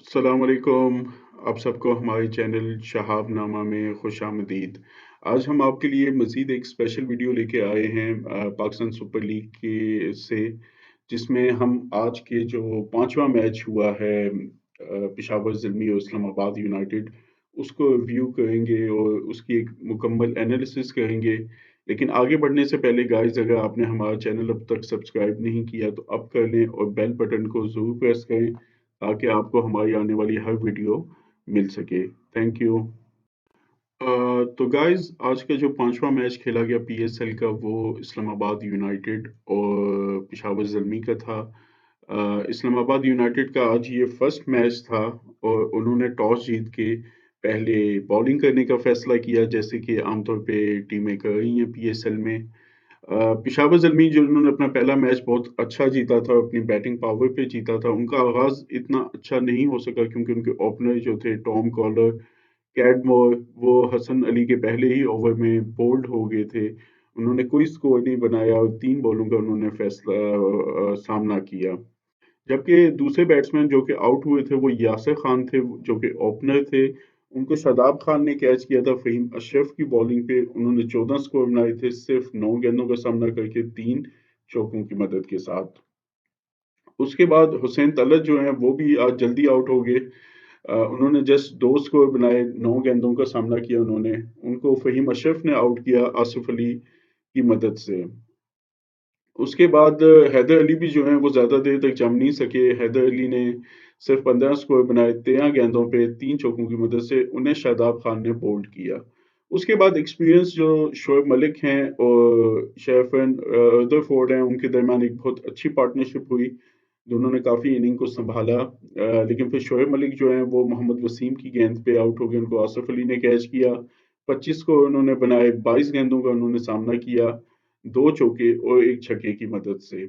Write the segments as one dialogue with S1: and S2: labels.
S1: अस्सलाम वालेकुम। आप सबको हमारे चैनल शहाब नामा में खुश आमदीद। आज हम आपके लिए मज़ीद एक स्पेशल वीडियो लेके आए हैं पाकिस्तान सुपर लीग के से जिसमें हम आज के जो पांचवा मैच हुआ है पेशावर ज़ल्मी और इस्लामाबाद यूनाइटेड उसको रिव्यू करेंगे और उसकी एक मुकम्मल एनालिसिस करेंगे। लेकिन आगे बढ़ने से पहले गाइस, अगर आपने हमारा चैनल अब तक सब्सक्राइब नहीं किया तो अब कर लें और बेल बटन को ज़रूर प्रेस करें ताकि आपको हमारी आने वाली हर वीडियो मिल सके। Thank you. तो गाइस, आज का जो पांचवा मैच खेला गया पीएसएल का वो इस्लामाबाद यूनाइटेड और पेशावर ज़ल्मी का था। इस्लामाबाद यूनाइटेड का आज ये फर्स्ट मैच था और उन्होंने टॉस जीत के पहले बॉलिंग करने का फैसला किया, जैसे कि आमतौर पे टीमें कर रही हैं पीएसएल में। पेशावर ज़ल्मी जिन्होंने अपना पहला मैच बहुत अच्छा जीता था, अपनी बैटिंग पावर पे जीता था, उनका आगाज़ इतना अच्छा नहीं हो सका क्योंकि उनके ओपनर जो थे टॉम कॉलर, कैडमोर, वो हसन अली के पहले ही ओवर में बोल्ड हो गए थे। उन्होंने कोई स्कोर नहीं बनाया और 3 बॉलों का उन्होंने सामना किया। जबकि दूसरे बैट्समैन जो कि आउट हुए थे वो यासिर खान थे, जो कि ओपनर थे। उनको शादाब खान ने कैच किया था फ़हीम अशरफ की बॉलिंग पे। उन्होंने 14 स्कोर बनाए थे सिर्फ 9 गेंदों का सामना करके 3 चौकों की मदद के साथ। उसके बाद हुसैन तलत जो हैं वो भी आज जल्दी आउट हो गए। उन्होंने जस्ट 2 स्कोर बनाए, 9 गेंदों का सामना किया उन्होंने। उनको फ़हीम अशरफ ने आउट किया आसिफ अली की मदद से। उसके बाद हैदर अली भी जो हैं वो ज़्यादा देर तक जम नहीं सके। हैदर अली ने सिर्फ 15 स्कोर बनाए 13 गेंदों पे 3 चौकों की मदद से। उन्हें शादाब खान ने बोल्ड किया। उसके बाद एक्सपीरियंस जो शोएब मलिक हैं और शेफन रदरफोर्ड हैं, उनके दरमियान एक बहुत अच्छी पार्टनरशिप हुई। दोनों ने काफ़ी इनिंग को संभाला, लेकिन फिर शोएब मलिक जो हैं वो मोहम्मद वसीम की गेंद पे आउट हो गए। उनको आसिफ अली ने कैच किया। 25 स्कोर उन्होंने बनाए, 22 गेंदों का उन्होंने सामना किया, 2 चौके और 1 छक्के की मदद से।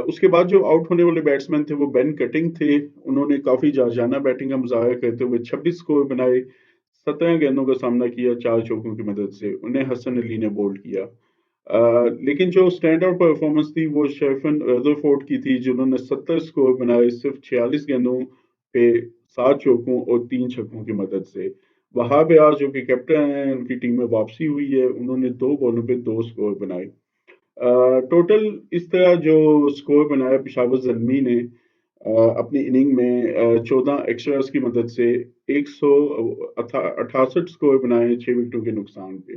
S1: उसके बाद जो आउट होने वाले बैट्समैन थे वो बेन कटिंग थे। उन्होंने काफ़ी जारजाना बैटिंग का मुज़ाहरा करते हुए 26 स्कोर बनाए, 17 गेंदों का सामना किया 4 चौकों की मदद से। उन्हें हसन अली ने बोल्ड किया। लेकिन जो स्टैंड आउट परफॉर्मेंस थी वो शेफन रदरफोर्ड की थी, जिन्होंने 70 स्कोर बनाए सिर्फ 46 गेंदों पे 7 चौकों और 3 छक्कों की मदद से। वहाब रियाज जो कि कैप्टन हैं, उनकी टीम में वापसी हुई है, उन्होंने 2 बॉलों पे 2 स्कोर बनाए। टोटल इस तरह जो स्कोर बनाया पेशावर ज़ल्मी ने अपनी इनिंग में 14 एक्स्ट्रास की मदद से 168 स्कोर बनाए 6 विकेटों के नुकसान पे।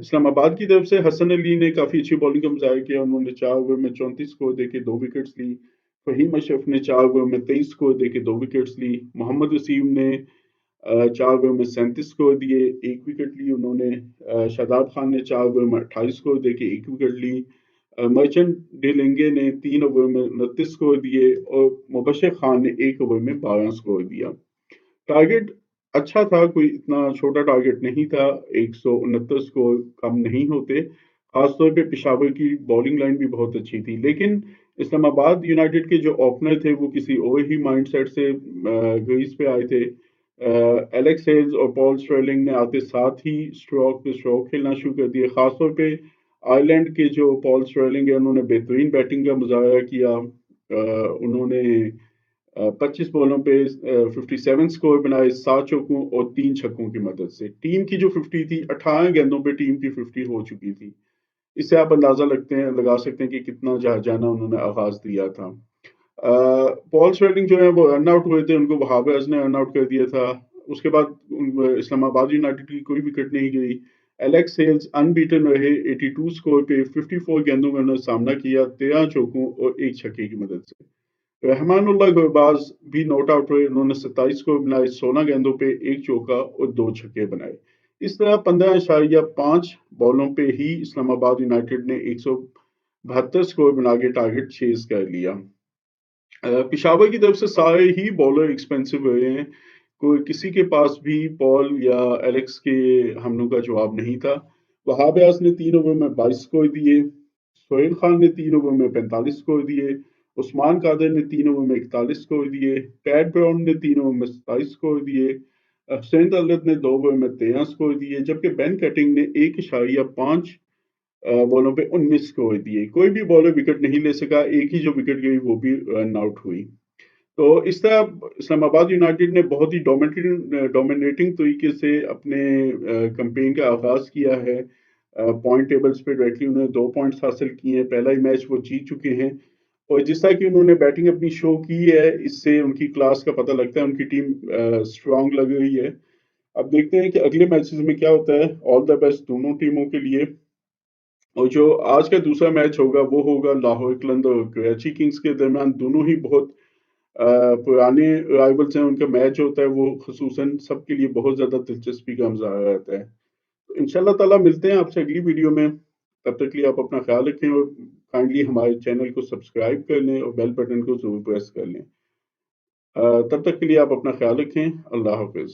S1: इस्लामाबाद की तरफ से हसन अली ने काफ़ी अच्छी बॉलिंग का मुज़ाहिरा किया। उन्होंने 4 ओवर में 34 स्कोर देके 2 विकेट्स ली। फ़हीम अशरफ ने 4 ओवर में 23 स्कोर देके 2 विकेट्स ली। मोहम्मद वसीम ने 4 ओवर में 37 स्कोर दिए, 1 विकेट ली उन्होंने। शादाब खान ने 4 ओवर में 28 स्कोर देके 1 विकेट ली। मर्चेंट डेलेंगे ने 3 ओवर में 29 स्कोर दिए और मुबशर खान ने 1 ओवर में 12 स्कोर दिया। टारगेट अच्छा था, कोई इतना छोटा टारगेट नहीं था। 169 स्कोर कम नहीं होते। खासतौर पे पेशावर की बॉलिंग लाइन भी बहुत अच्छी थी, लेकिन इस्लामाबाद यूनाइटेड के जो ओपनर थे वो किसी और ही माइंडसेट से क्रीज पे आए थे। एलेक्स हेल्स और पॉल स्टर्लिंग ने आते साथ ही स्ट्रोक पे स्ट्रोक खेलना शुरू कर दिए। खासतौर पे आयरलैंड के जो पॉल स्टर्लिंग है, उन्होंने बेहतरीन बैटिंग का मुजाहरा किया। उन्होंने 25 बॉलों पे 57 स्कोर बनाए 7 चौकों और 3 छक्कों की मदद से। टीम की जो 50 थी, 18 गेंदों पे टीम की 50 हो चुकी थी। इससे आप अंदाजा लगा सकते हैं कि कितना जाना उन्होंने आगाज दिया था। पॉल स्वेलिंग जो है वो रन आउट हुए थे, उनको वहाबेज ने रन आउट कर दिया था। उसके बाद इस्लामाबाद यूनाइटेड की कोई विकेट नहीं गई। एलेक्स हेल्स अनबीटन रहे 82 स्कोर पे 54 गेंदों में उन्होंने सामना किया 13 चौकों और 1 छक्के की मदद से। रहमानुल्लाह गुरबाज भी नॉट आउट हुए। उन्होंने 27 स्कोर बनाए 16 गेंदों पे 1 चौका और 2 छक्के बनाए। इस तरह 15.5 बॉलों पे ही इस्लामाबाद यूनाइटेड ने 172 स्कोर बना के टारगेट चेज कर लिया। पेशावर की तरफ से सारे ही बॉलर एक्सपेंसिव रहे हैं। कोई किसी के पास भी पॉल या एलेक्स के हमलों का जवाब नहीं था। वहाब रियाज ने 3 ओवर में 22 स्कोर दिए। सोहेल खान ने 3 ओवर में 45 स्कोर दिए। उस्मान कादर ने 3 ओवर में 41 स्कोर दिए। पैट ब्राउन ने 3 ओवर में 27 स्कोर दिए। हुसैन तलत ने 2 ओवर में 13 स्कोर दिए, जबकि बेन कटिंग ने 1.5 बॉलों पे 19 स्कोर दिए। कोई भी बॉलर विकेट नहीं ले सका। एक ही जो विकेट गई वो भी रन आउट हुई। تو اس طرح اسلام آباد یونائٹیڈ نے بہت ہی ڈومینیٹنگ طریقے سے اپنے کمپین کا آغاز کیا ہے۔ پوائنٹ ٹیبلز پہ ڈائریکٹلی انہوں نے 2 پوائنٹس حاصل کیے ہیں، پہلا ہی میچ وہ جیت چکے ہیں، اور جس طرح کی انہوں نے بیٹنگ اپنی شو کی ہے، اس سے ان کی کلاس کا پتہ لگتا ہے، ان کی ٹیم اسٹرانگ لگ رہی ہے۔ اب دیکھتے ہیں کہ اگلے میچز میں کیا ہوتا ہے۔ آل دا بیسٹ دونوں ٹیموں کے لیے۔ اور جو آج کا دوسرا میچ ہوگا وہ ہوگا لاہور قلندر اور کراچی کنگز کے درمیان، دونوں ہی بہت پرانے رائولز ہیں، ان کا میچ ہوتا ہے وہ خصوصاً سب کے لیے بہت زیادہ دلچسپی کا مظاہرہ رہتا ہے۔ تو انشاءاللہ تعالیٰ ملتے ہیں آپ سے اگلی ویڈیو میں، تب تک کے لیے آپ اپنا خیال رکھیں، اور کائنڈلی ہمارے چینل کو سبسکرائب کر لیں اور بیل بٹن کو ضرور پریس کر لیں۔ تب تک کے لیے آپ اپنا خیال رکھیں۔ اللہ حافظ۔